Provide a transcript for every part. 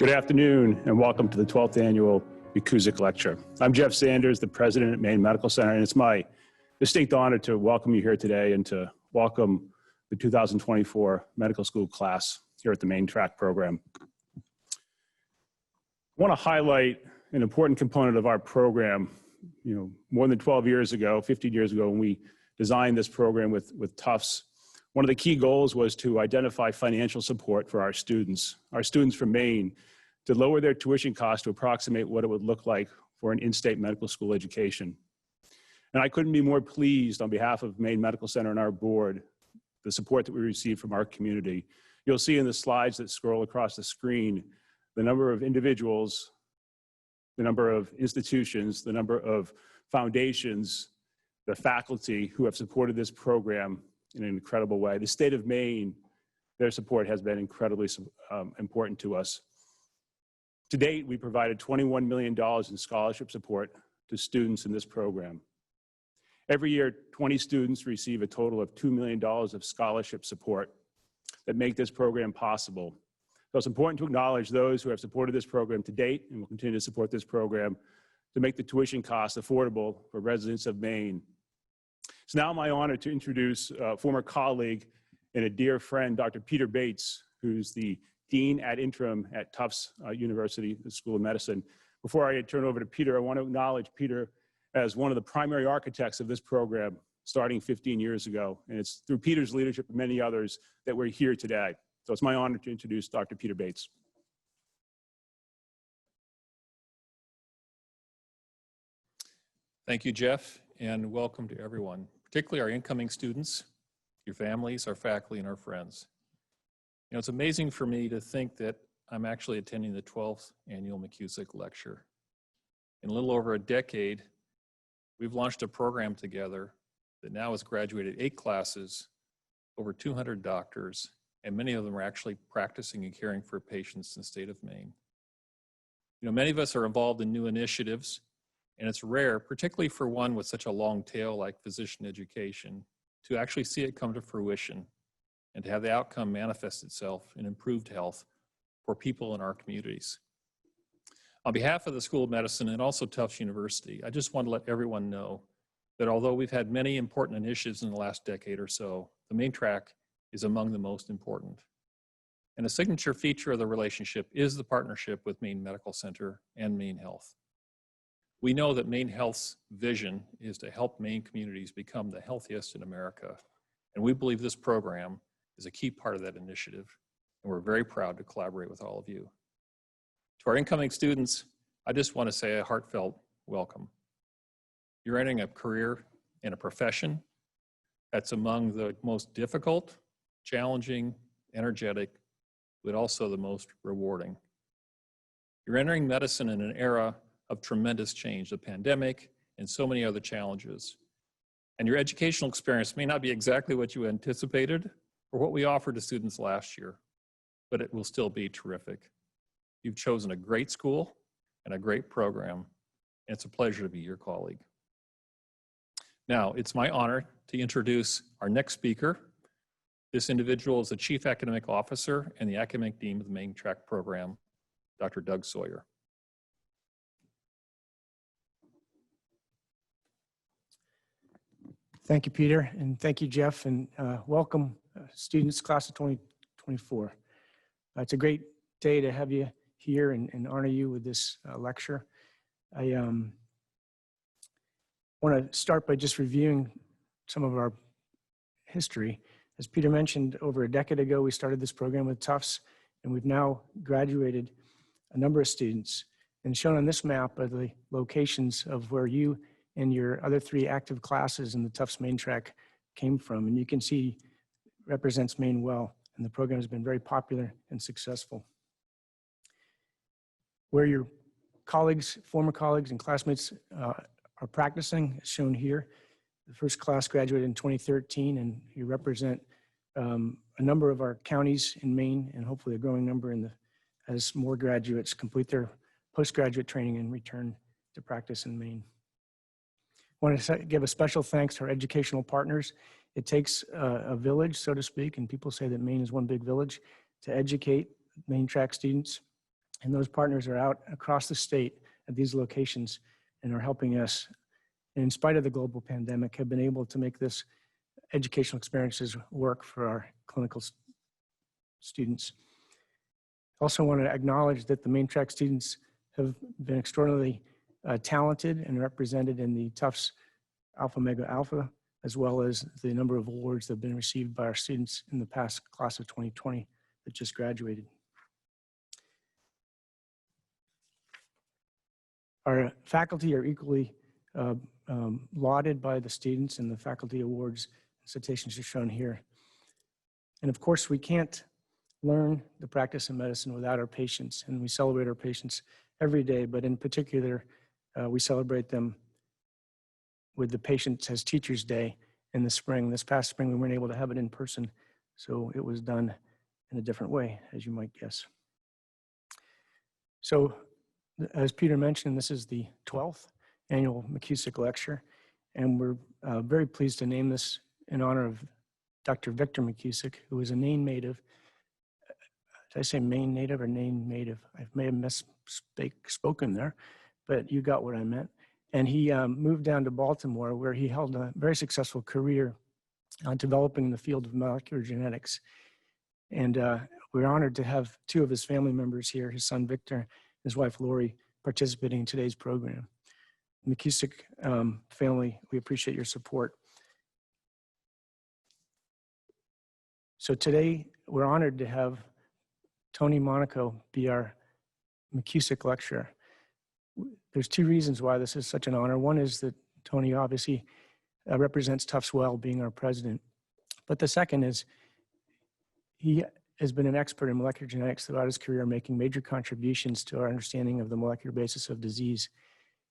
Good afternoon and welcome to the 12th Annual McKusick Lecture. I'm Jeff Sanders, the president at Maine Medical Center, and it's my distinct honor to welcome you here today and to welcome the 2024 medical school class here at the Maine Track program. I want to highlight an important component of our program. More than 12 years ago, 15 years ago, when we designed this program with Tufts, one of the key goals was to identify financial support for our students from Maine, to lower their tuition costs to approximate what it would look like for an in-state medical school education. And I couldn't be more pleased on behalf of Maine Medical Center and our board, the support that we received from our community. You'll see in the slides that scroll across the screen, the number of individuals, the number of institutions, the number of foundations, the faculty who have supported this program in an incredible way. The state of Maine, their support has been incredibly important to us. To date, we provided $21 million in scholarship support to students in this program. Every year, 20 students receive a total of $2 million of scholarship support that make this program possible. So it's important to acknowledge those who have supported this program to date and will continue to support this program to make the tuition costs affordable for residents of Maine. It's now my honor to introduce a former colleague and a dear friend, Dr. Peter Bates, who's the Dean ad interim at Tufts University, the School of Medicine. Before I turn over to Peter, I want to acknowledge Peter as one of the primary architects of this program starting 15 years ago. And it's through Peter's leadership and many others that we're here today. So it's my honor to introduce Dr. Peter Bates. Thank you, Jeff, and welcome to everyone, particularly our incoming students, your families, our faculty, and our friends. It's amazing for me to think that I'm actually attending the 12th Annual McKusick Lecture. In a little over a decade, we've launched a program together that now has graduated 8 classes, over 200 doctors, and many of them are actually practicing and caring for patients in the state of Maine. Many of us are involved in new initiatives, and it's rare, particularly for one with such a long tail like physician education, to actually see it come to fruition and to have the outcome manifest itself in improved health for people in our communities. On behalf of the School of Medicine and also Tufts University, I just want to let everyone know that although we've had many important initiatives in the last decade or so, the Maine Track is among the most important. And a signature feature of the relationship is the partnership with Maine Medical Center and Maine Health. We know that Maine Health's vision is to help Maine communities become the healthiest in America. And we believe this program is a key part of that initiative. And we're very proud to collaborate with all of you. To our incoming students, I just want to say a heartfelt welcome. You're entering a career and a profession that's among the most difficult, challenging, energetic, but also the most rewarding. You're entering medicine in an era of tremendous change, the pandemic and so many other challenges. And your educational experience may not be exactly what you anticipated or what we offered to students last year, but it will still be terrific. You've chosen a great school and a great program, and it's a pleasure to be your colleague. Now, it's my honor to introduce our next speaker. This individual is the Chief Academic Officer and the Academic Dean of the Maine Track program, Dr. Doug Sawyer. Thank you, Peter, and thank you, Jeff, and welcome students, class of 2024. It's a great day to have you here and honor you with this lecture. I want to start by just reviewing some of our history. As Peter mentioned, over a decade ago, we started this program with Tufts, and we've now graduated a number of students. And shown on this map are the locations of where you and your other 3 active classes in the Tufts Maine Track came from. And you can see represents Maine well, and the program has been very popular and successful. Where your colleagues, former colleagues and classmates are practicing is shown here. The first class graduated in 2013, and you represent a number of our counties in Maine, and hopefully a growing number as more graduates complete their postgraduate training and return to practice in Maine. I want to give a special thanks to our educational partners. It takes a village, so to speak, and people say that Maine is one big village, to educate Maine Track students. And those partners are out across the state at these locations and are helping us, and in spite of the global pandemic, have been able to make this educational experiences work for our clinical students. I also want to acknowledge that the Maine Track students have been extraordinarily talented and represented in the Tufts Alpha Mega Alpha, as well as the number of awards that have been received by our students in the past class of 2020 that just graduated. Our faculty are equally lauded by the students, and the faculty awards and citations are shown here. And of course, we can't learn the practice of medicine without our patients, and we celebrate our patients every day, but in particular, we celebrate them with the Patients as Teachers Day in the spring. This past spring, we weren't able to have it in person, so it was done in a different way, as you might guess. So, as Peter mentioned, this is the 12th annual McKusick Lecture, and we're very pleased to name this in honor of Dr. Victor McKusick, who is a Maine native. Did I say Maine native or Maine native? I may have misspoken there, but you got what I meant. And he moved down to Baltimore, where he held a very successful career developing the field of molecular genetics. And we're honored to have two of his family members here, his son Victor, his wife Lori, participating in today's program. McKusick family, we appreciate your support. So today, we're honored to have Tony Monaco be our McKusick Lecturer. There's two reasons why this is such an honor. One is that Tony obviously represents Tufts well, being our president. But the second is he has been an expert in molecular genetics throughout his career, making major contributions to our understanding of the molecular basis of disease.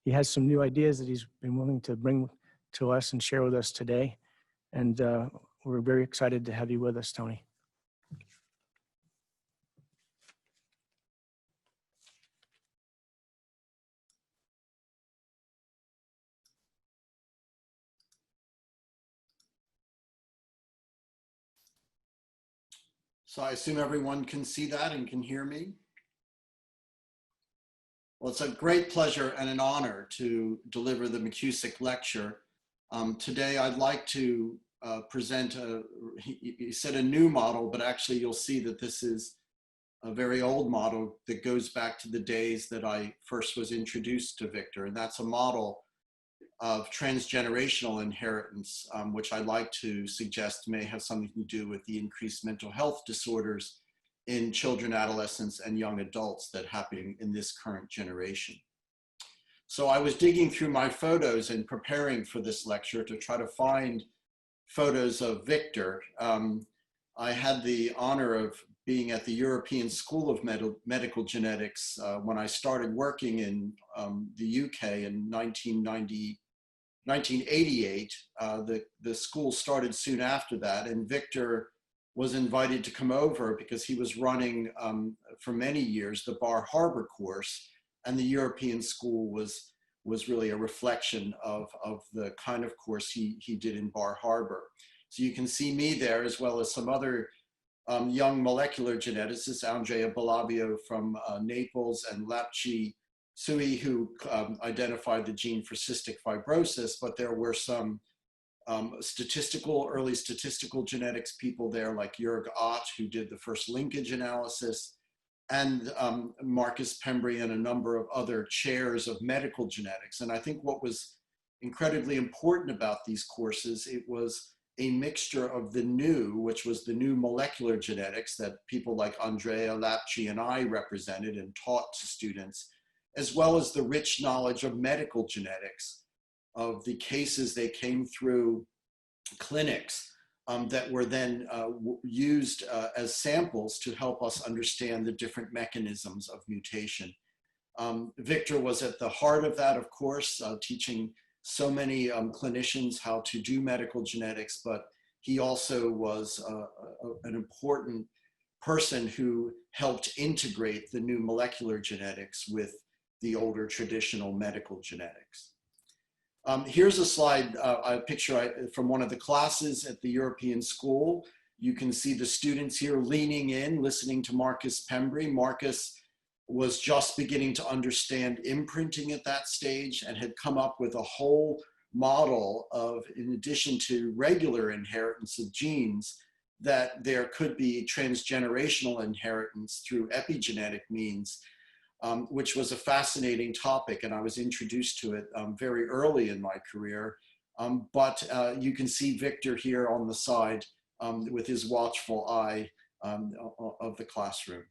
He has some new ideas that he's been willing to bring to us and share with us today. And we're very excited to have you with us, Tony. So I assume everyone can see that and can hear me. Well, it's a great pleasure and an honor to deliver the McKusick Lecture. Today, I'd like to present, he said a new model, but actually you'll see that this is a very old model that goes back to the days that I first was introduced to Victor. And that's a model of transgenerational inheritance, which I like to suggest may have something to do with the increased mental health disorders in children, adolescents, and young adults that happen in this current generation. So I was digging through my photos and preparing for this lecture to try to find photos of Victor. I had the honor of being at the European School of Medical Genetics when I started working in the UK in 1988. The school started soon after that, and Victor was invited to come over because he was running for many years the Bar Harbor course, and the European school was really a reflection of the kind of course he did in Bar Harbor. So you can see me there, as well as some other young molecular geneticists, Andrea Balabio from Naples and Lapchi Sui, who identified the gene for cystic fibrosis, but there were some early statistical genetics people there, like Jörg Ott, who did the first linkage analysis, and Marcus Pembry and a number of other chairs of medical genetics. And I think what was incredibly important about these courses, it was a mixture of the new, which was the new molecular genetics that people like Andrea, Lapchi, and I represented and taught to students, as well as the rich knowledge of medical genetics, of the cases they came through clinics that were then used as samples to help us understand the different mechanisms of mutation. Victor was at the heart of that, of course, teaching so many clinicians how to do medical genetics, but he also was an important person who helped integrate the new molecular genetics with the older traditional medical genetics. Here's a slide, a picture from one of the classes at the European School. You can see the students here leaning in, listening to Marcus Pembry. Marcus was just beginning to understand imprinting at that stage and had come up with a whole model of, in addition to regular inheritance of genes, that there could be transgenerational inheritance through epigenetic means, which was a fascinating topic. And I was introduced to it very early in my career. But you can see Victor here on the side with his watchful eye of the classroom.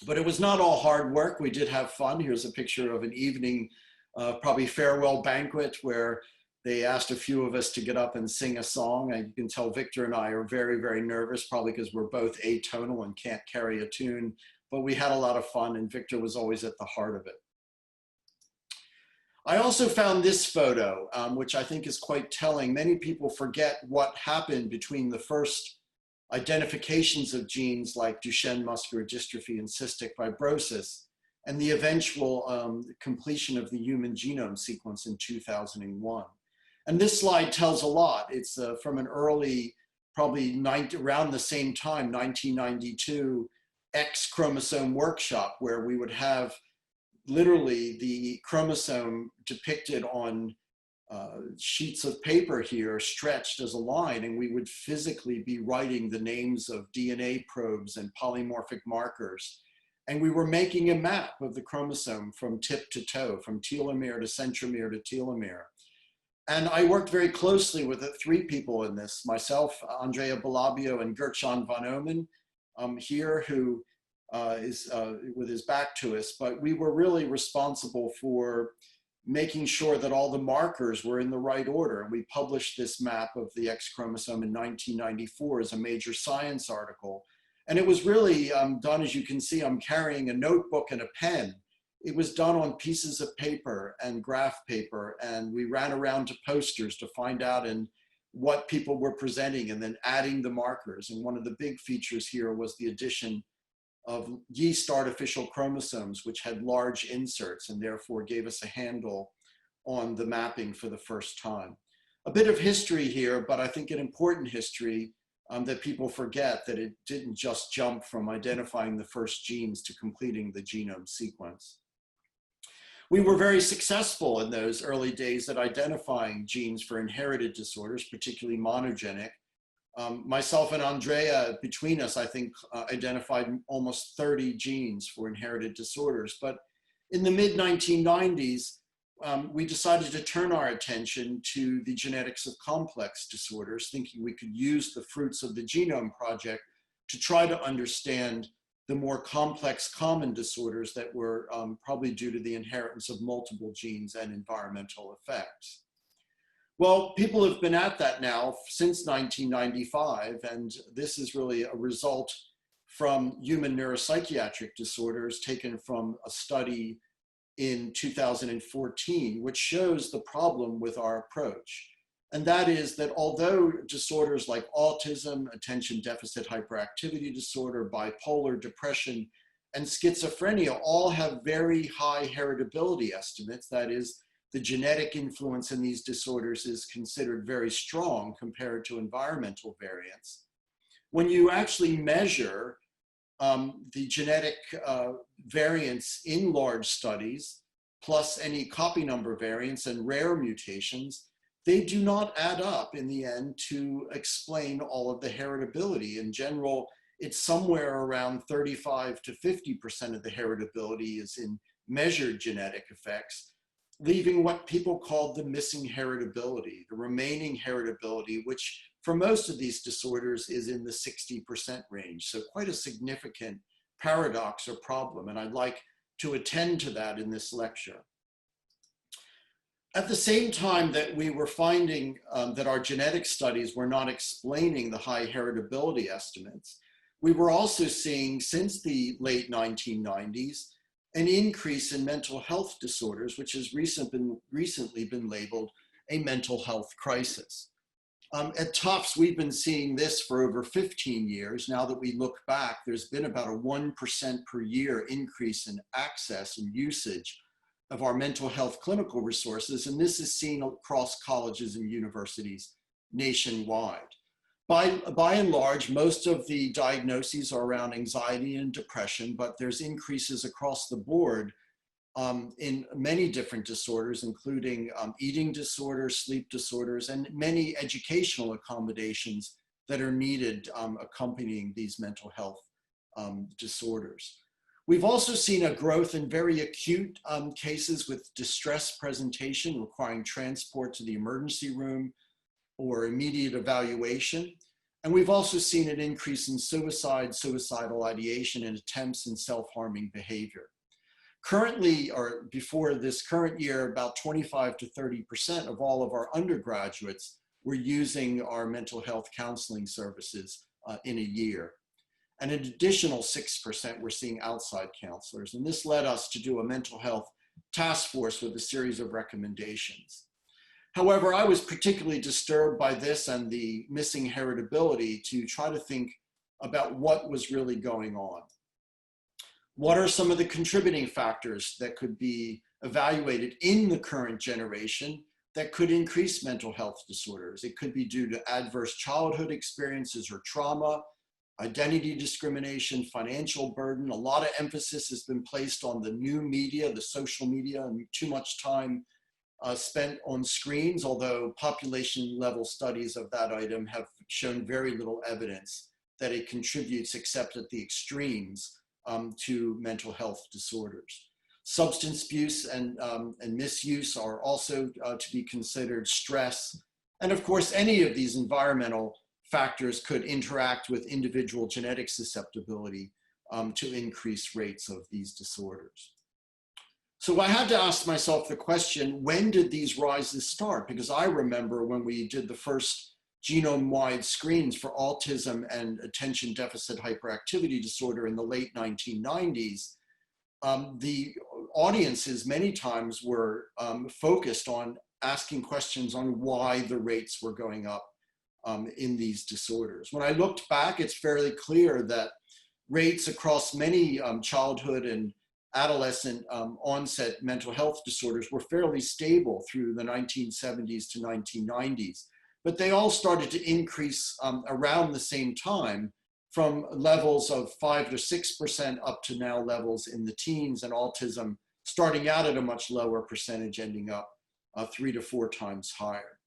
But it was not all hard work. We did have fun. Here's a picture of an evening, probably farewell banquet, where they asked a few of us to get up and sing a song. And you can tell Victor and I are very, very nervous, probably because we're both atonal and can't carry a tune. But we had a lot of fun, and Victor was always at the heart of it. I also found this photo, which I think is quite telling. Many people forget what happened between the first identifications of genes like Duchenne muscular dystrophy and cystic fibrosis and the eventual completion of the human genome sequence in 2001. And this slide tells a lot. It's from an early, probably around the same time, 1992, X chromosome workshop, where we would have literally the chromosome depicted on sheets of paper here stretched as a line, and we would physically be writing the names of DNA probes and polymorphic markers. And we were making a map of the chromosome from tip to toe, from telomere to centromere to telomere. And I worked very closely with three people in this, myself, Andrea Balabio, and Gertjan van Omen here, who is with his back to us. But we were really responsible for making sure that all the markers were in the right order. And we published this map of the X chromosome in 1994 as a major science article. And it was really done, as you can see, I'm carrying a notebook and a pen. It was done on pieces of paper and graph paper. And we ran around to posters to find out what people were presenting and then adding the markers. And one of the big features here was the addition of yeast artificial chromosomes, which had large inserts and therefore gave us a handle on the mapping for the first time. A bit of history here, but I think an important history that people forget, that it didn't just jump from identifying the first genes to completing the genome sequence. We were very successful in those early days at identifying genes for inherited disorders, particularly monogenic. Myself and Andrea, between us, I think, identified almost 30 genes for inherited disorders. But in the mid-1990s, we decided to turn our attention to the genetics of complex disorders, thinking we could use the fruits of the Genome Project to try to understand the more complex common disorders that were probably due to the inheritance of multiple genes and environmental effects. Well, people have been at that now since 1995, and this is really a result from human neuropsychiatric disorders taken from a study in 2014, which shows the problem with our approach. And that is that although disorders like autism, attention deficit hyperactivity disorder, bipolar depression, and schizophrenia all have very high heritability estimates, that is, the genetic influence in these disorders is considered very strong compared to environmental variants. When you actually measure the genetic variants in large studies, plus any copy number variants and rare mutations, they do not add up in the end to explain all of the heritability. In general, it's somewhere around 35 to 50% of the heritability is in measured genetic effects, leaving what people call the missing heritability, the remaining heritability, which for most of these disorders is in the 60% range. So quite a significant paradox or problem, and I'd like to attend to that in this lecture. At the same time that we were finding that our genetic studies were not explaining the high heritability estimates, we were also seeing, since the late 1990s, an increase in mental health disorders, which has recently been labeled a mental health crisis. At Tufts, we've been seeing this for over 15 years. Now that we look back, there's been about a 1% per year increase in access and usage of our mental health clinical resources, and this is seen across colleges and universities nationwide. By and large, most of the diagnoses are around anxiety and depression, but there's increases across the board in many different disorders, including eating disorders, sleep disorders, and many educational accommodations that are needed accompanying these mental health disorders. We've also seen a growth in very acute cases with distress presentation requiring transport to the emergency room or immediate evaluation. And we've also seen an increase in suicide, suicidal ideation, and attempts in self-harming behavior. Currently, or before this current year, about 25 to 30% of all of our undergraduates were using our mental health counseling services in a year. And an additional 6% were seeing outside counselors. And this led us to do a mental health task force with a series of recommendations. However, I was particularly disturbed by this and the missing heritability to try to think about what was really going on. What are some of the contributing factors that could be evaluated in the current generation that could increase mental health disorders? It could be due to adverse childhood experiences or trauma, identity discrimination, financial burden. A lot of emphasis has been placed on the new media, the social media, and too much time spent on screens, although population level studies of that item have shown very little evidence that it contributes except at the extremes to mental health disorders. Substance abuse and misuse are also to be considered, stress. And of course, any of these environmental factors could interact with individual genetic susceptibility to increase rates of these disorders. So I had to ask myself the question, when did these rises start? Because I remember when we did the first genome-wide screens for autism and attention deficit hyperactivity disorder in the late 1990s, the audiences many times were focused on asking questions on why the rates were going up in these disorders. When I looked back, it's fairly clear that rates across many childhood and adolescent onset mental health disorders were fairly stable through the 1970s to 1990s. But they all started to increase around the same time, from levels of 5 to 6% up to now levels in the teens, and autism starting out at a much lower percentage, ending up 3 to 4 times higher.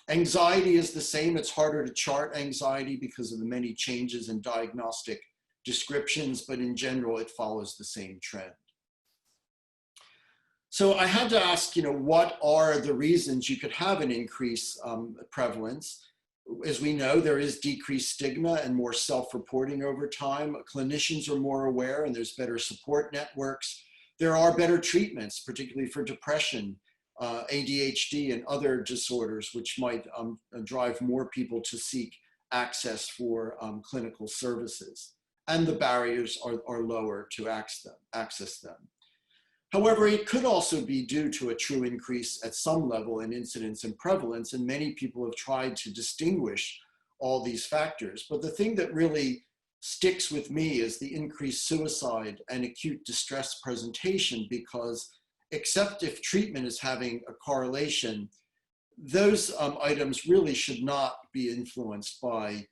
Anxiety is the same. It's harder to chart anxiety because of the many changes in diagnostic descriptions, but in general, it follows the same trend. So I had to ask, what are the reasons you could have an increased prevalence? As we know, there is decreased stigma and more self-reporting over time. Clinicians are more aware and there's better support networks. There are better treatments, particularly for depression, ADHD, and other disorders, which might drive more people to seek access for clinical services. And the barriers are lower to access them. However, it could also be due to a true increase at some level in incidence and prevalence, and many people have tried to distinguish all these factors. But the thing that really sticks with me is the increased suicide and acute distress presentation, because except if treatment is having a correlation, those items really should not be influenced by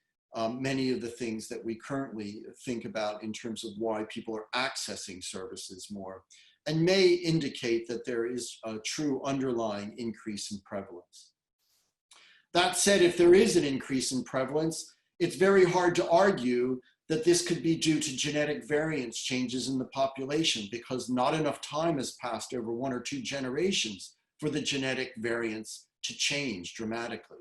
many of the things that we currently think about in terms of why people are accessing services more, and may indicate that there is a true underlying increase in prevalence. That said, if there is an increase in prevalence, it's very hard to argue that this could be due to genetic variance changes in the population, because not enough time has passed over 1 or 2 generations for the genetic variance to change dramatically.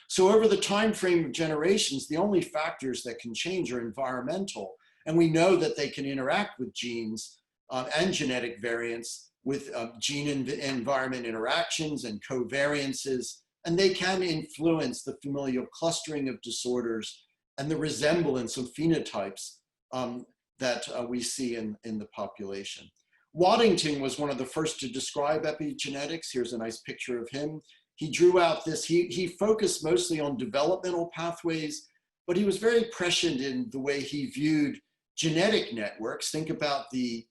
So over the time frame of generations, the only factors that can change are environmental, and we know that they can interact with genes and genetic variants with gene environment interactions and covariances, and they can influence the familial clustering of disorders and the resemblance of phenotypes that we see in the population. Waddington was one of the first to describe epigenetics. Here's a nice picture of him. He drew out this, he focused mostly on developmental pathways, but he was very prescient in the way he viewed genetic networks. Think about the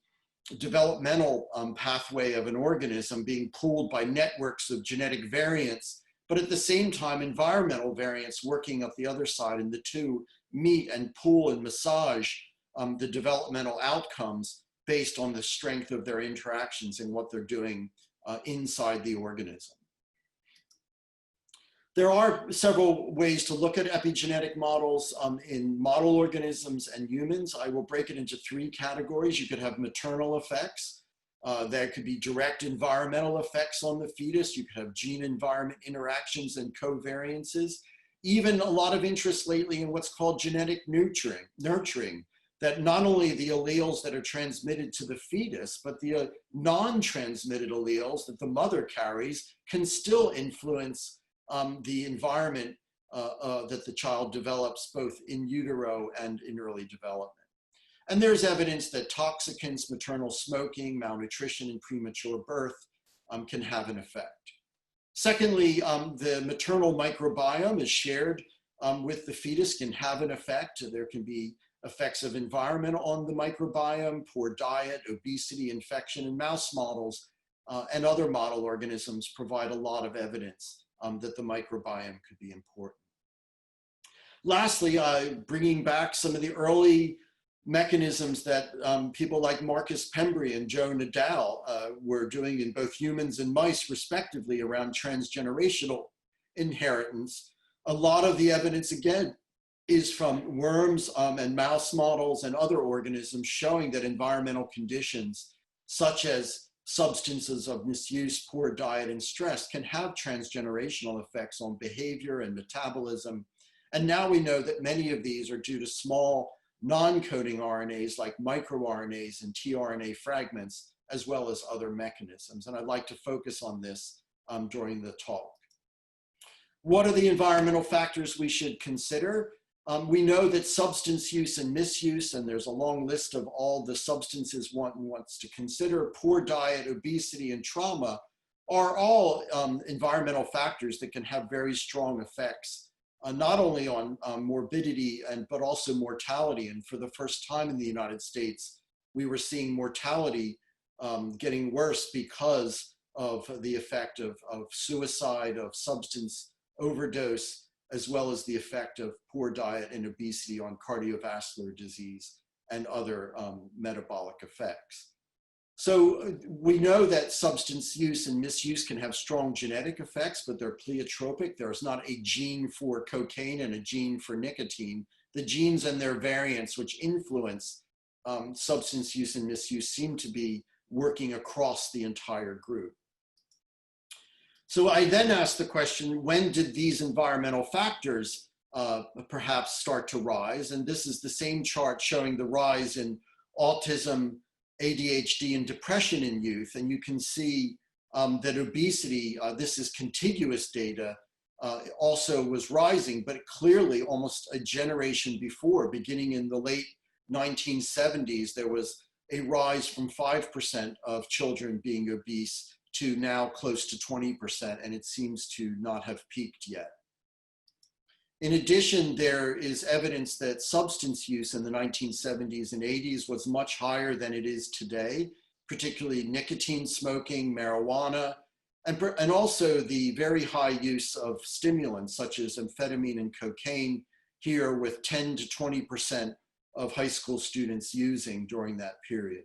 developmental pathway of an organism being pulled by networks of genetic variants But at the same time, environmental variants working up the other side, and the two meet and pool and massage the developmental outcomes based on the strength of their interactions and what they're doing inside the organism. There are several ways to look at epigenetic models in model organisms and humans. I will break it into three categories. You could have maternal effects. There could be direct environmental effects on the fetus. You could have gene-environment interactions and covariances. Even a lot of interest lately in what's called genetic nurturing, that not only the alleles that are transmitted to the fetus, but the non-transmitted alleles that the mother carries can still influence the environment that the child develops both in utero and in early development. And there's evidence that toxicants, maternal smoking, malnutrition, and premature birth can have an effect. Secondly, the maternal microbiome is shared with the fetus, can have an effect. There can be effects of environment on the microbiome, poor diet, obesity, infection, and mouse models and other model organisms provide a lot of evidence that the microbiome could be important. Lastly, bringing back some of the early mechanisms that people like Marcus Pembry and Joe Nadal were doing in both humans and mice, respectively, around transgenerational inheritance. A lot of the evidence, again, is from worms and mouse models and other organisms showing that environmental conditions, such as substances of misuse, poor diet, and stress, can have transgenerational effects on behavior and metabolism. And now we know that many of these are due to small non-coding RNAs like microRNAs and tRNA fragments, as well as other mechanisms. And I'd like to focus on this during the talk. What are the environmental factors we should consider? We know that substance use and misuse, and there's a long list of all the substances one wants to consider, poor diet, obesity, and trauma are all environmental factors that can have very strong effects, not only on morbidity, but also mortality. And for the first time in the United States, we were seeing mortality getting worse because of the effect of suicide, of substance overdose, as well as the effect of poor diet and obesity on cardiovascular disease and other metabolic effects. So we know that substance use and misuse can have strong genetic effects, but they're pleiotropic. There's not a gene for cocaine and a gene for nicotine. The genes and their variants which influence substance use and misuse seem to be working across the entire group. So I then asked the question, when did these environmental factors perhaps start to rise? And this is the same chart showing the rise in autism, ADHD, and depression in youth. And you can see that obesity, this is contiguous data, also was rising, but clearly almost a generation before, beginning in the late 1970s, there was a rise from 5% of children being obese to now close to 20%, and it seems to not have peaked yet. In addition, there is evidence that substance use in the 1970s and 80s was much higher than it is today, particularly nicotine smoking, marijuana, and also the very high use of stimulants such as amphetamine and cocaine, here with 10 to 20% of high school students using during that period.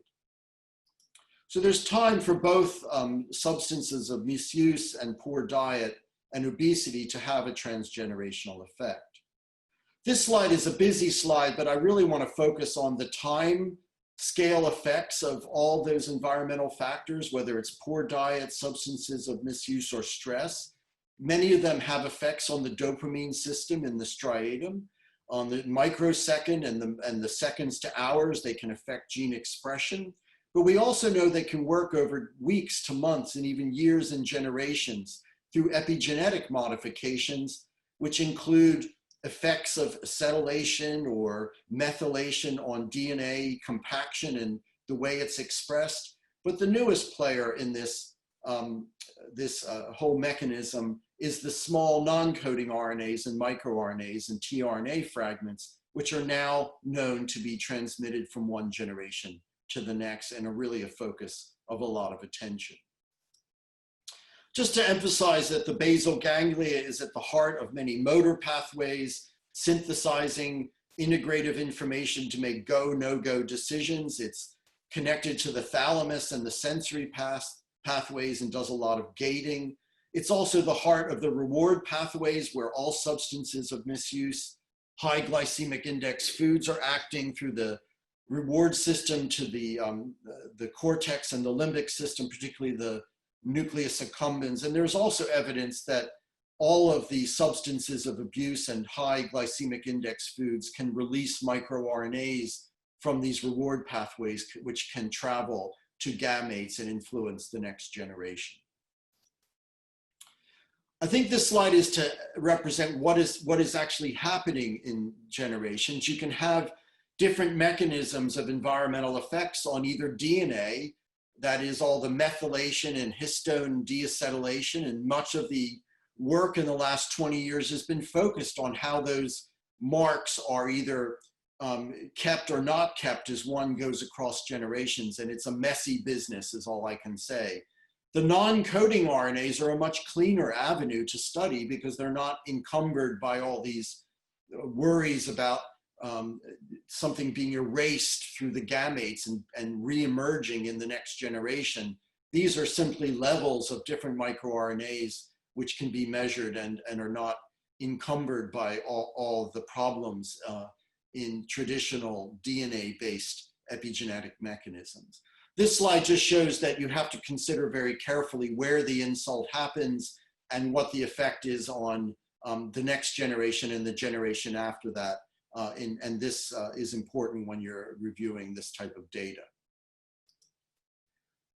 So there's time for both substances of misuse and poor diet and obesity to have a transgenerational effect. This slide is a busy slide, but I really want to focus on the time scale effects of all those environmental factors, whether it's poor diet, substances of misuse, or stress. Many of them have effects on the dopamine system in the striatum. On the microsecond and the seconds to hours, they can affect gene expression. But we also know they can work over weeks to months and even years and generations through epigenetic modifications, which include effects of acetylation or methylation on DNA compaction and the way it's expressed. But the newest player in this, whole mechanism is the small non-coding RNAs and microRNAs and tRNA fragments, which are now known to be transmitted from one generation to the next and are really a focus of a lot of attention. Just to emphasize that the basal ganglia is at the heart of many motor pathways, synthesizing integrative information to make go, no-go decisions. It's connected to the thalamus and the sensory pathways and does a lot of gating. It's also the heart of the reward pathways where all substances of misuse, high glycemic index foods are acting through the reward system to the cortex and the limbic system, particularly the nucleus accumbens. And there's also evidence that all of the substances of abuse and high glycemic index foods can release microRNAs from these reward pathways, which can travel to gametes and influence the next generation. I think this slide is to represent what is actually happening in generations. You can have different mechanisms of environmental effects on either DNA, that is all the methylation and histone deacetylation, and much of the work in the last 20 years has been focused on how those marks are either kept or not kept as one goes across generations, and it's a messy business is all I can say. The non-coding RNAs are a much cleaner avenue to study because they're not encumbered by all these worries about something being erased through the gametes and re-emerging in the next generation. These are simply levels of different microRNAs which can be measured and are not encumbered by all the problems in traditional DNA-based epigenetic mechanisms. This slide just shows that you have to consider very carefully where the insult happens and what the effect is on the next generation and the generation after that. And this is important when you're reviewing this type of data.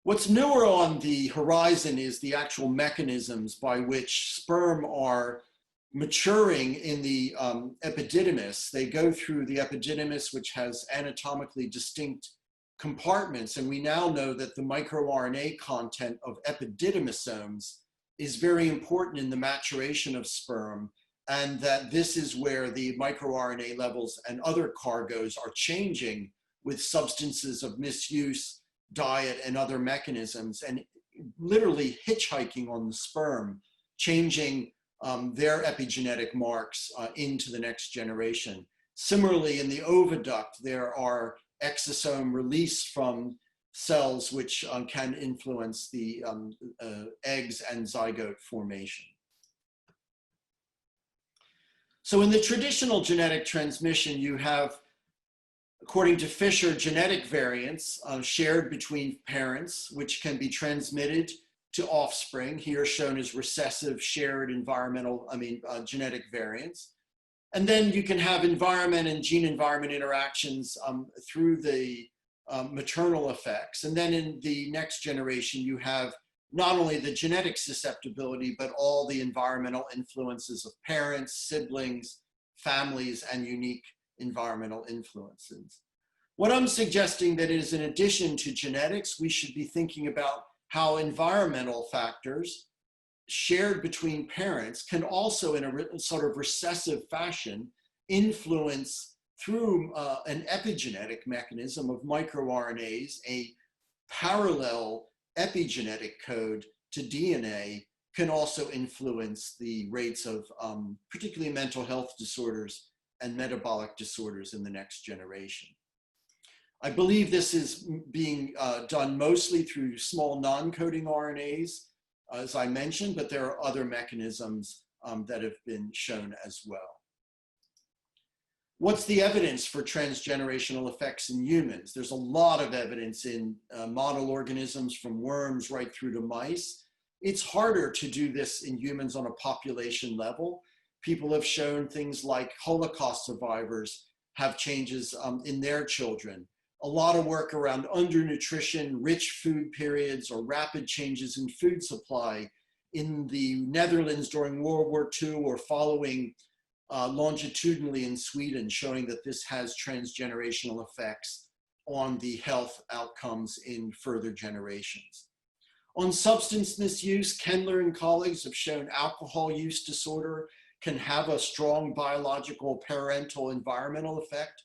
What's newer on the horizon is the actual mechanisms by which sperm are maturing in the epididymis. They go through the epididymis, which has anatomically distinct compartments, and we now know that the microRNA content of epididymisomes is very important in the maturation of sperm, and that this is where the microRNA levels and other cargoes are changing with substances of misuse, diet, and other mechanisms, and literally hitchhiking on the sperm, changing their epigenetic marks into the next generation. Similarly, in the oviduct, there are exosome release from cells which can influence the eggs and zygote formation. So in the traditional genetic transmission, you have, according to Fisher, genetic variants shared between parents, which can be transmitted to offspring, here shown as recessive shared genetic variants. And then you can have environment and gene-environment interactions through the maternal effects. And then in the next generation, you have not only the genetic susceptibility, but all the environmental influences of parents, siblings, families, and unique environmental influences. What I'm suggesting that is, in addition to genetics, we should be thinking about how environmental factors shared between parents can also, in a sort of recessive fashion, influence through an epigenetic mechanism of microRNAs, a parallel epigenetic code to DNA can also influence the rates of particularly mental health disorders and metabolic disorders in the next generation. I believe this is being done mostly through small non-coding RNAs, as I mentioned, but there are other mechanisms that have been shown as well. What's the evidence for transgenerational effects in humans? There's a lot of evidence in model organisms from worms right through to mice. It's harder to do this in humans on a population level. People have shown things like Holocaust survivors have changes in their children. A lot of work around undernutrition, rich food periods, or rapid changes in food supply in the Netherlands during World War II or following longitudinally in Sweden, showing that this has transgenerational effects on the health outcomes in further generations. On substance misuse, Kendler and colleagues have shown alcohol use disorder can have a strong biological parental environmental effect,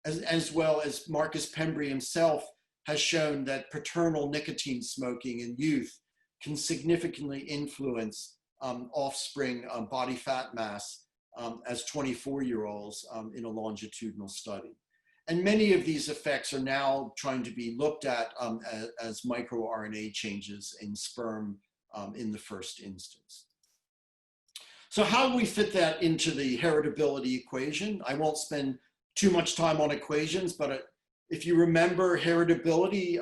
as well as Marcus Pembry himself has shown that paternal nicotine smoking in youth can significantly influence offspring body fat mass as 24-year-olds in a longitudinal study. And many of these effects are now trying to be looked at as microRNA changes in sperm in the first instance. So how do we fit that into the heritability equation? I won't spend too much time on equations, but if you remember heritability,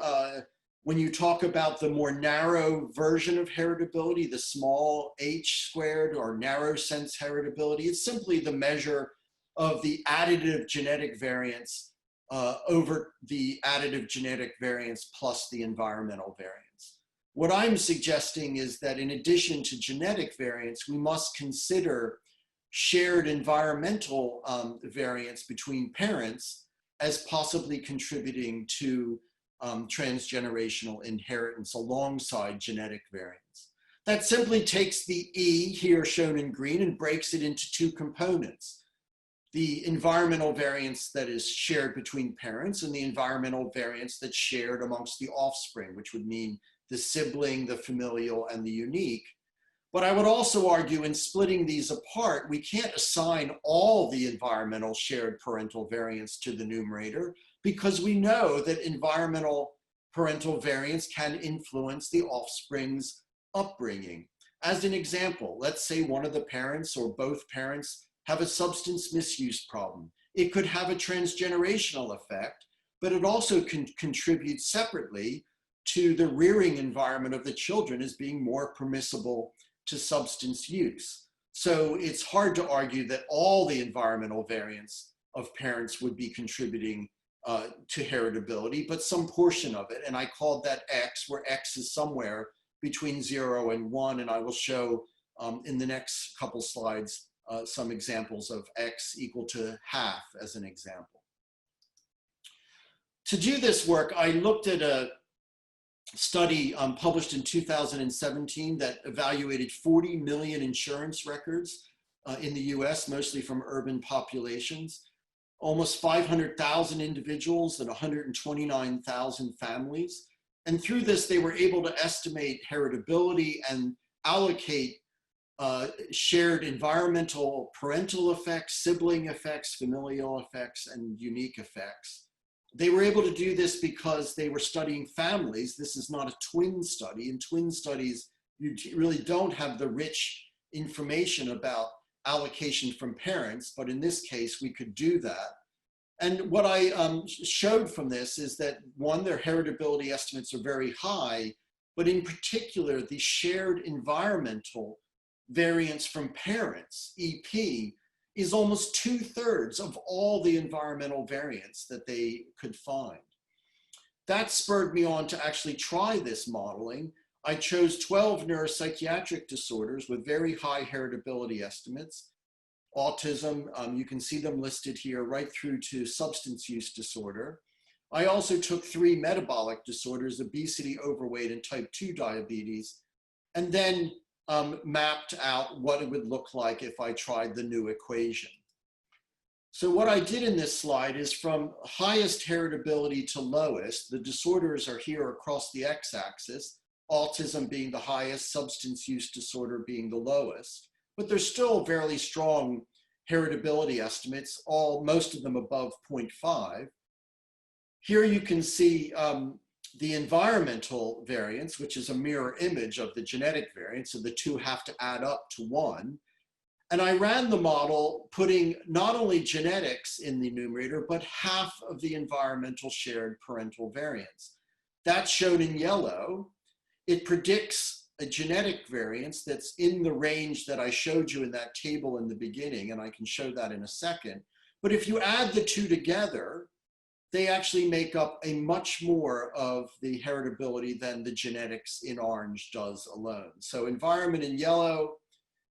when you talk about the more narrow version of heritability, the small h squared or narrow sense heritability, it's simply the measure of the additive genetic variance over the additive genetic variance plus the environmental variance. What I'm suggesting is that in addition to genetic variance, we must consider shared environmental variance between parents as possibly contributing to transgenerational inheritance alongside genetic variance. That simply takes the E here shown in green and breaks it into two components: the environmental variance that is shared between parents and the environmental variance that's shared amongst the offspring, which would mean the sibling, the familial, and the unique. But I would also argue in splitting these apart, we can't assign all the environmental shared parental variance to the numerator, because we know that environmental parental variance can influence the offspring's upbringing. As an example, let's say one of the parents or both parents have a substance misuse problem. It could have a transgenerational effect, but it also can contribute separately to the rearing environment of the children as being more permissible to substance use. So it's hard to argue that all the environmental variance of parents would be contributing to heritability, but some portion of it. And I called that X, where X is somewhere between 0 and 1. And I will show in the next couple slides some examples of X equal to half as an example. To do this work, I looked at a study published in 2017 that evaluated 40 million insurance records in the US, mostly from urban populations, almost 500,000 individuals and 129,000 families. And through this, they were able to estimate heritability and allocate shared environmental parental effects, sibling effects, familial effects, and unique effects. They were able to do this because they were studying families. This is not a twin study. In twin studies, you really don't have the rich information about allocation from parents, but in this case, we could do that. And what I showed from this is that, one, their heritability estimates are very high, but in particular, the shared environmental variance from parents, EP, is almost 2/3 of all the environmental variance that they could find. That spurred me on to actually try this modeling. I chose 12 neuropsychiatric disorders with very high heritability estimates. Autism, you can see them listed here, right through to substance use disorder. I also took 3 metabolic disorders: obesity, overweight, and type 2 diabetes, and then mapped out what it would look like if I tried the new equation. So what I did in this slide is from highest heritability to lowest. The disorders are here across the x-axis, autism being the highest, substance use disorder being the lowest. But there's still fairly strong heritability estimates, most of them above 0.5. Here you can see the environmental variance, which is a mirror image of the genetic variance, so the two have to add up to 1. And I ran the model putting not only genetics in the numerator, but half of the environmental shared parental variance. That's shown in yellow. It predicts a genetic variance that's in the range that I showed you in that table in the beginning, and I can show that in a second. But if you add the two together, they actually make up a much more of the heritability than the genetics in orange does alone. So environment in yellow,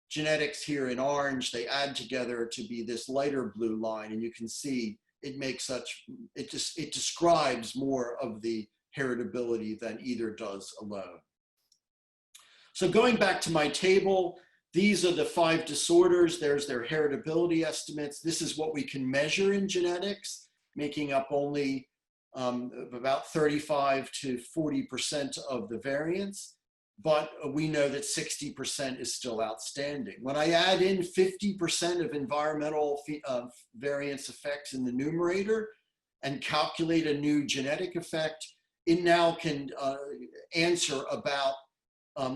genetics here in orange, they add together to be this lighter blue line, and you can see it makes it describes more of the heritability than either does alone. So going back to my table, these are the 5 disorders. There's their heritability estimates. This is what we can measure in genetics, making up only about 35 to 40% of the variance. but we know that 60% is still outstanding. When I add in 50% of environmental variance effects in the numerator and calculate a new genetic effect, it now can answer about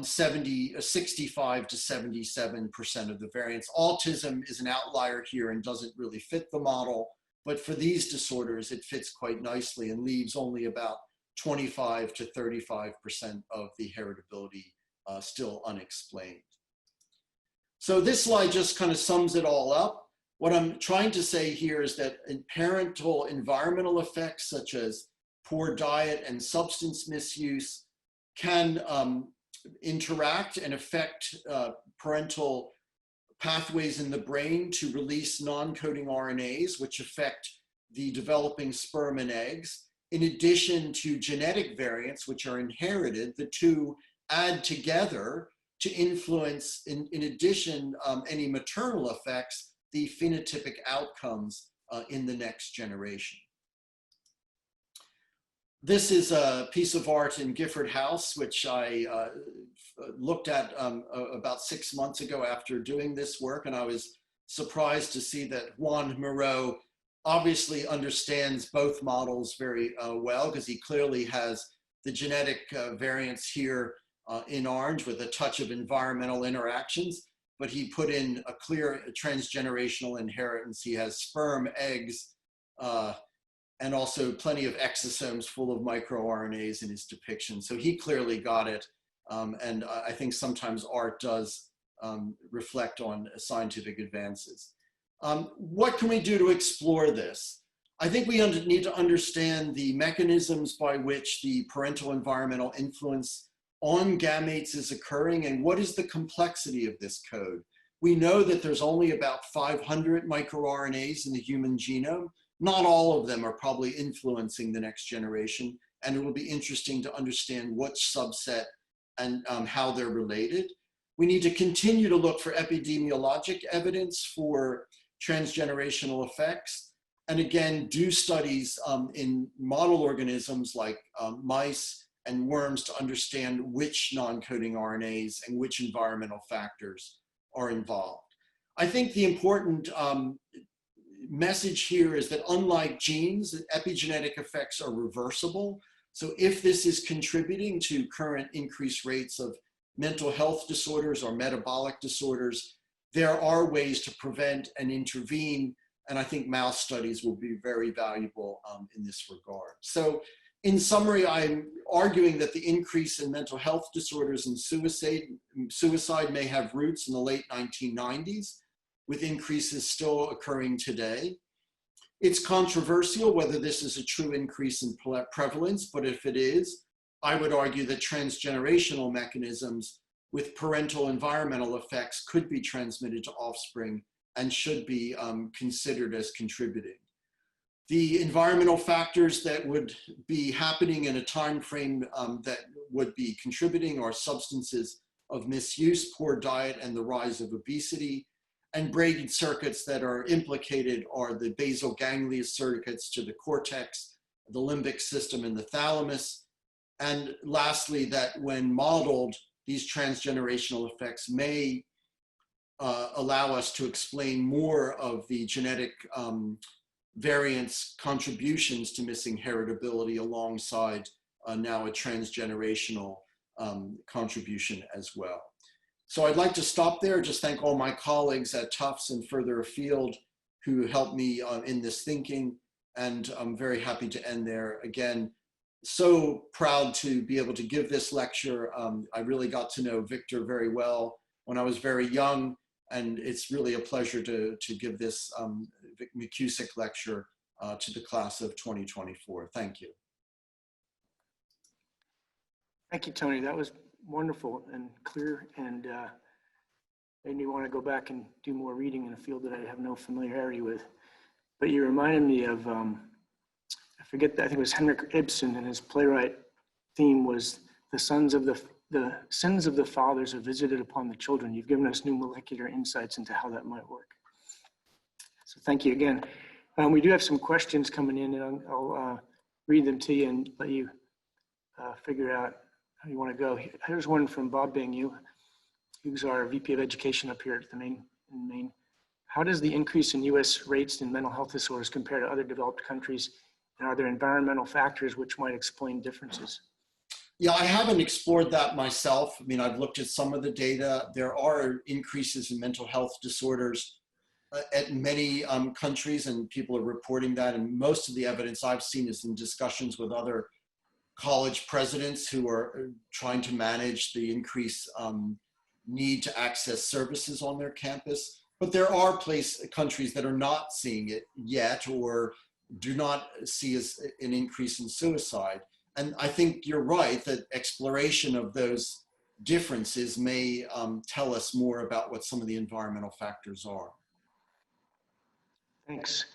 65 to 77% of the variance. Autism is an outlier here and doesn't really fit the model, but for these disorders, it fits quite nicely and leaves only about 25 to 35% of the heritability still unexplained. So this slide just kind of sums it all up. What I'm trying to say here is that parental environmental effects such as poor diet and substance misuse can interact and affect parental pathways in the brain to release non-coding RNAs, which affect the developing sperm and eggs. In addition to genetic variants, which are inherited, the two add together to influence, in addition, any maternal effects, the phenotypic outcomes in the next generation. This is a piece of art in Gifford House, which I looked at about 6 months ago after doing this work, and I was surprised to see that Juan Moreau obviously understands both models very well, because he clearly has the genetic variants here in orange with a touch of environmental interactions, but he put in a clear transgenerational inheritance. He has sperm, eggs, and also plenty of exosomes full of microRNAs in his depiction. So he clearly got it. And I think sometimes art does reflect on scientific advances. What can we do to explore this? I think we need to understand the mechanisms by which the parental environmental influence on gametes is occurring, and what is the complexity of this code. We know that there's only about 500 microRNAs in the human genome. Not all of them are probably influencing the next generation, and it will be interesting to understand which subset and how they're related. We need to continue to look for epidemiologic evidence for transgenerational effects, and again, do studies in model organisms like mice and worms to understand which non-coding RNAs and which environmental factors are involved. I think the important message here is that unlike genes, epigenetic effects are reversible. So if this is contributing to current increased rates of mental health disorders or metabolic disorders, there are ways to prevent and intervene. And I think mouse studies will be very valuable in this regard. So in summary, I'm arguing that the increase in mental health disorders and suicide may have roots in the late 1990s, with increases still occurring today. It's controversial whether this is a true increase in prevalence, but if it is, I would argue that transgenerational mechanisms with parental environmental effects could be transmitted to offspring and should be considered as contributing. The environmental factors that would be happening in a time frame that would be contributing are substances of misuse, poor diet, and the rise of obesity. And braided circuits that are implicated are the basal ganglia circuits to the cortex, the limbic system, and the thalamus. And lastly, that when modeled, these transgenerational effects may allow us to explain more of the genetic variance contributions to missing heritability alongside now a transgenerational contribution as well. So I'd like to stop there, just thank all my colleagues at Tufts and further afield who helped me in this thinking, and I'm very happy to end there. Again, so proud to be able to give this lecture. I really got to know Victor very well when I was very young, and it's really a pleasure to give this McKusick Lecture to the class of 2024. Thank you. Thank you, Tony. That was wonderful and clear, and made me want to go back and do more reading in a field that I have no familiarity with. But you reminded me of, I think it was Henrik Ibsen, and his playwright theme was the sins of the fathers are visited upon the children. You've given us new molecular insights into how that might work. So thank you again. We do have some questions coming in, and I'll read them to you and let you figure out how you want to go. Here's one from Bob Bangu, who's our VP of Education up here at the Maine, in Maine. How does the increase in U.S. rates in mental health disorders compare to other developed countries? And are there environmental factors which might explain differences? Yeah, I haven't explored that myself. I mean, I've looked at some of the data. There are increases in mental health disorders at many countries, and people are reporting that. And most of the evidence I've seen is in discussions with other college presidents who are trying to manage the increased need to access services on their campus. But there are countries that are not seeing it yet, or do not see as an increase in suicide. And I think you're right that exploration of those differences may tell us more about what some of the environmental factors are. Thanks.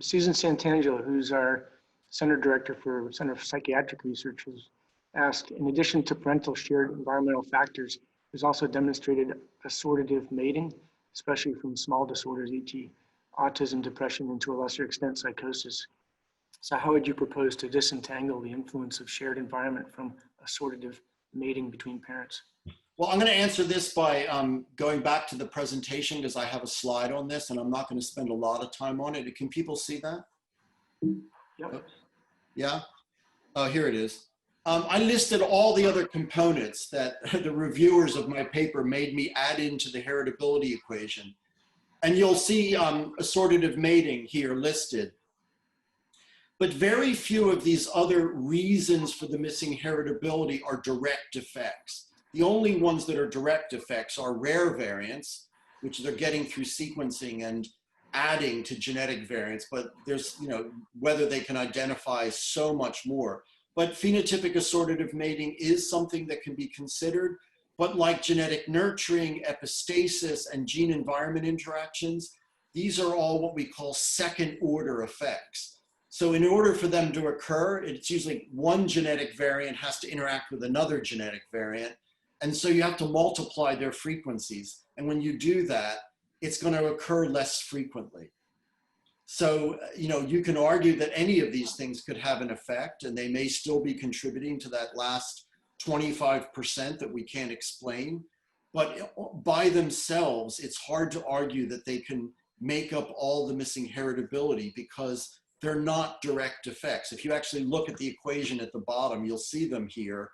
Susan Santangelo, who's our Center Director for Center for Psychiatric Research, has asked, in addition to parental shared environmental factors, there's also demonstrated assortative mating, especially from small disorders, e.g. autism, depression, and to a lesser extent, psychosis. So how would you propose to disentangle the influence of shared environment from assortative mating between parents? Well, I'm going to answer this by going back to the presentation because I have a slide on this and I'm not going to spend a lot of time on it. Can people see that? Yep. Yeah? Oh, here it is. I listed all the other components that the reviewers of my paper made me add into the heritability equation. And you'll see assortative mating here listed. But very few of these other reasons for the missing heritability are direct effects. The only ones that are direct effects are rare variants, which they're getting through sequencing and adding to genetic variants, but there's, whether they can identify so much more. But phenotypic assortative mating is something that can be considered, but like genetic nurturing, epistasis, and gene-environment interactions, these are all what we call second-order effects. So in order for them to occur, it's usually one genetic variant has to interact with another genetic variant. And so you have to multiply their frequencies. And when you do that, it's going to occur less frequently. So, you can argue that any of these things could have an effect and they may still be contributing to that last 25% that we can't explain. But by themselves, it's hard to argue that they can make up all the missing heritability because they're not direct effects. If you actually look at the equation at the bottom, you'll see them here.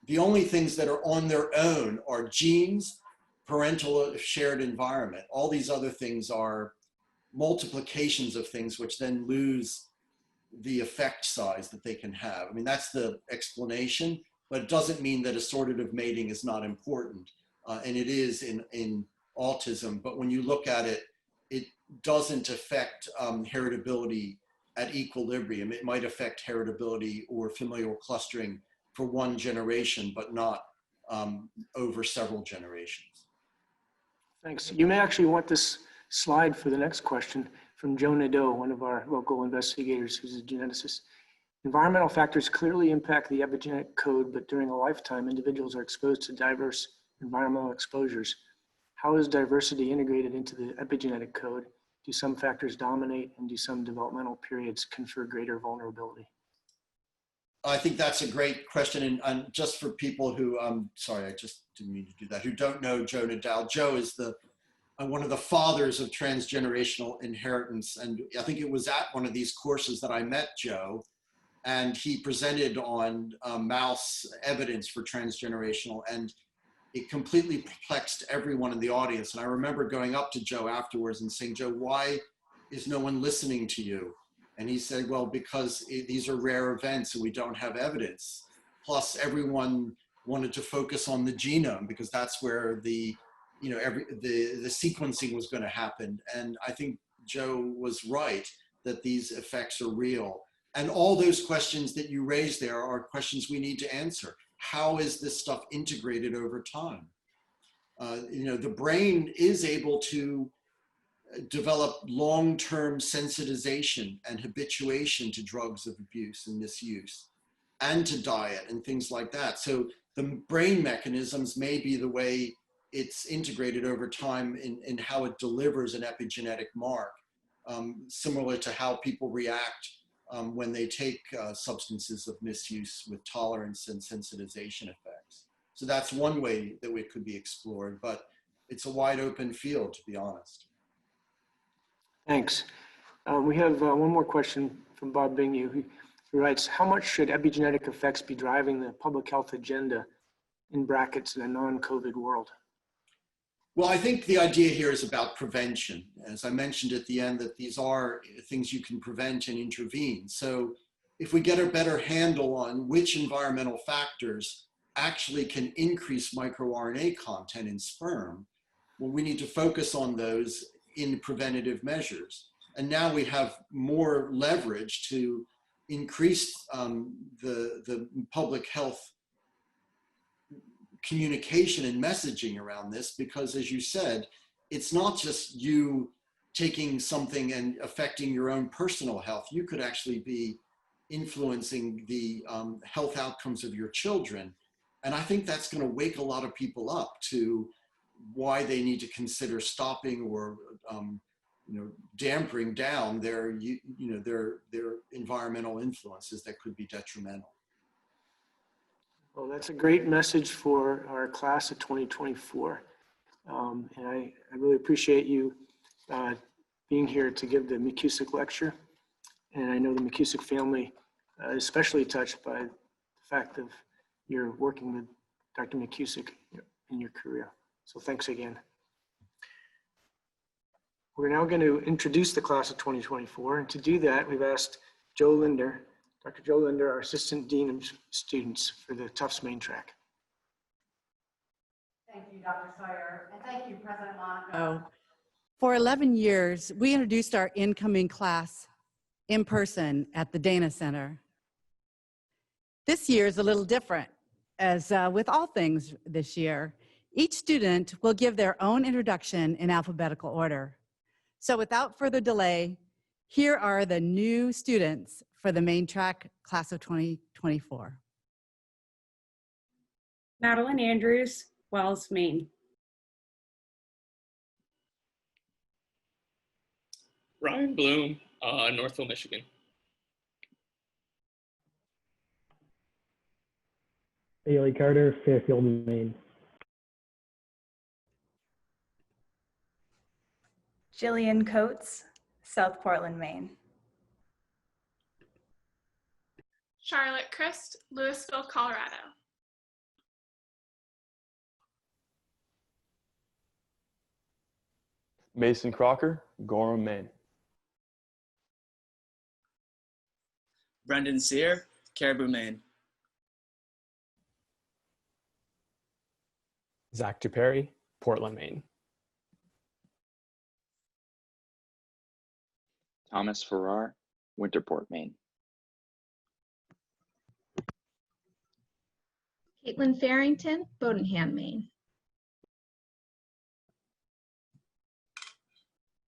The only things that are on their own are genes, parental shared environment. All these other things are multiplications of things which then lose the effect size that they can have. I mean, that's the explanation, but it doesn't mean that assortative mating is not important. And it is in autism, but when you look at it, it doesn't affect heritability at equilibrium. It might affect heritability or familial clustering for one generation, but not over several generations. Thanks. You may actually want this slide for the next question from Joe Nadeau, one of our local investigators who's a geneticist. Environmental factors clearly impact the epigenetic code, but during a lifetime, individuals are exposed to diverse environmental exposures. How is diversity integrated into the epigenetic code? Do some factors dominate, and do some developmental periods confer greater vulnerability? I think that's a great question. And just for people who, sorry, I just didn't mean to do that, who don't know Joe Nadeau, Joe is one of the fathers of transgenerational inheritance. And I think it was at one of these courses that I met Joe, and he presented on mouse evidence for transgenerational, and it completely perplexed everyone in the audience. And I remember going up to Joe afterwards and saying, Joe, why is no one listening to you? And he said, well, because these are rare events and we don't have evidence. Plus everyone wanted to focus on the genome because that's where the sequencing was going to happen. And I think Joe was right that these effects are real. And all those questions that you raised there are questions we need to answer. How is this stuff integrated over time? The brain is able to develop long-term sensitization and habituation to drugs of abuse and misuse, and to diet and things like that. So the brain mechanisms may be the way it's integrated over time in how it delivers an epigenetic mark, similar to how people react when they take substances of misuse with tolerance and sensitization effects. So that's one way that it could be explored, but it's a wide open field, to be honest. Thanks. We have one more question from Bob Bingu, who writes, how much should epigenetic effects be driving the public health agenda, in brackets, in a non-COVID world? Well, I think the idea here is about prevention. As I mentioned at the end, that these are things you can prevent and intervene. So if we get a better handle on which environmental factors actually can increase microRNA content in sperm, well, we need to focus on those in preventative measures. And now we have more leverage to increase the public health communication and messaging around this, because as you said, it's not just you taking something and affecting your own personal health. You could actually be influencing the health outcomes of your children. And I think that's going to wake a lot of people up to why they need to consider stopping or dampening down their environmental influences that could be detrimental. Well, that's a great message for our class of 2024. And I really appreciate you being here to give the McKusick Lecture. And I know the McKusick family is especially touched by the fact of your working with Dr. McKusick in your career. So thanks again. We're now going to introduce the class of 2024. And to do that, we've asked Joe Linder, Dr. Joe Linder, our Assistant Dean of Students for the Tufts Maine Track. Thank you, Dr. Sawyer, and thank you, President Monaco. For 11 years, we introduced our incoming class in person at the Dana Center. This year is a little different, as with all things this year, each student will give their own introduction in alphabetical order. So without further delay, here are the new students for the Maine Track Class of 2024. Madeline Andrews, Wells, Maine. Ryan Bloom, Northville, Michigan. Bailey Carter, Fairfield, Maine. Jillian Coates, South Portland, Maine. Charlotte Christ, Louisville, Colorado. Mason Crocker, Gorham, Maine. Brendan Sear, Caribou, Maine. Zach DuPerry, Portland, Maine. Thomas Farrar, Winterport, Maine. Caitlin Farrington, Bodenham, Maine.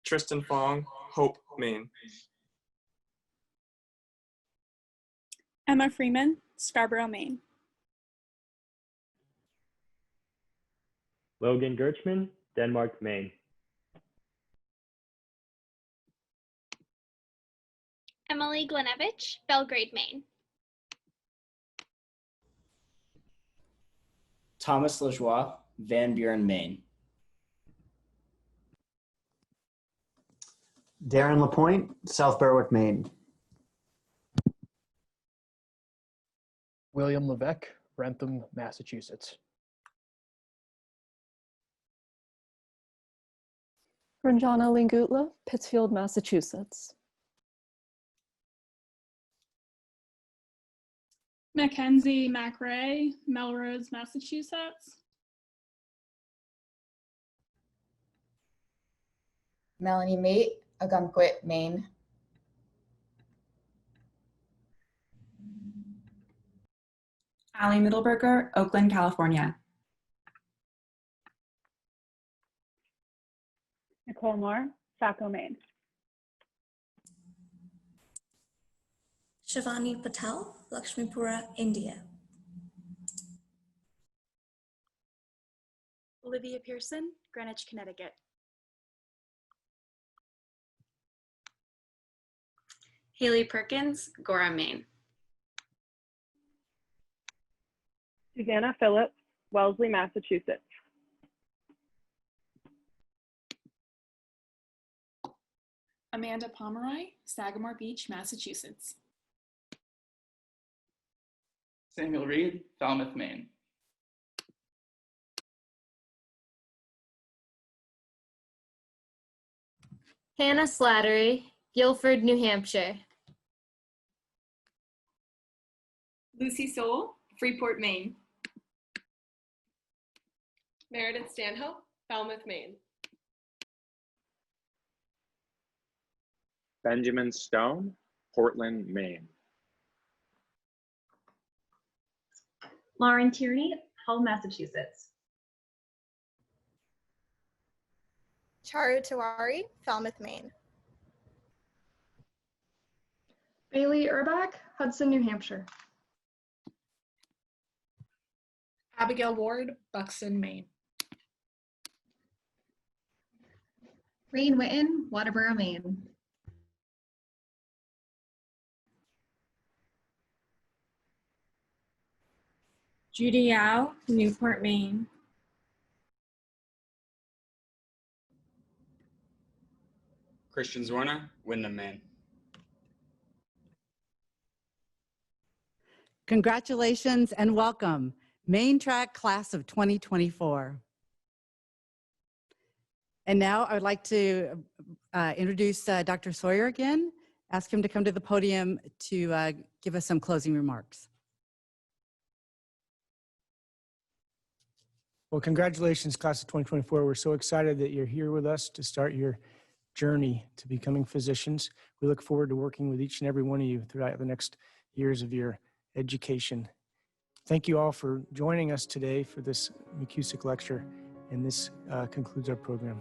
Tristan Fong, Hope, Maine. Emma Freeman, Scarborough, Maine. Logan Gerchman, Denmark, Maine. Emily Glenevich, Belgrade, Maine. Thomas Lajoie, Van Buren, Maine. Darren Lapointe, South Berwick, Maine. William Levesque, Rentham, Massachusetts. Ranjana Lingutla, Pittsfield, Massachusetts. Mackenzie McRae, Melrose, Massachusetts. Melanie Mate, Ogunquit, Maine. Allie Middleberger, Oakland, California. Nicole Moore, Saco, Maine. Shivani Patel, Lakshmipura, India. Olivia Pearson, Greenwich, Connecticut. Haley Perkins, Gorham, Maine. Susanna Phillips, Wellesley, Massachusetts. Amanda Pomeroy, Sagamore Beach, Massachusetts. Samuel Reed, Falmouth, Maine. Hannah Slattery, Guilford, New Hampshire. Lucy Soul, Freeport, Maine. Meredith Stanhope, Falmouth, Maine. Benjamin Stone, Portland, Maine. Lauren Tierney, Hull, Massachusetts. Charu Tiwari, Falmouth, Maine. Bailey Urbach, Hudson, New Hampshire. Abigail Ward, Buxton, Maine. Rain Witten, Waterboro, Maine. Judy Yao, Newport, Maine. Christian Zorna, Windham, Maine. Congratulations and welcome, Maine Track Class of 2024. And now I would like to introduce Dr. Sawyer again, ask him to come to the podium to give us some closing remarks. Well, congratulations, class of 2024. We're so excited that you're here with us to start your journey to becoming physicians. We look forward to working with each and every one of you throughout the next years of your education. Thank you all for joining us today for this McKusick Lecture, and this concludes our program.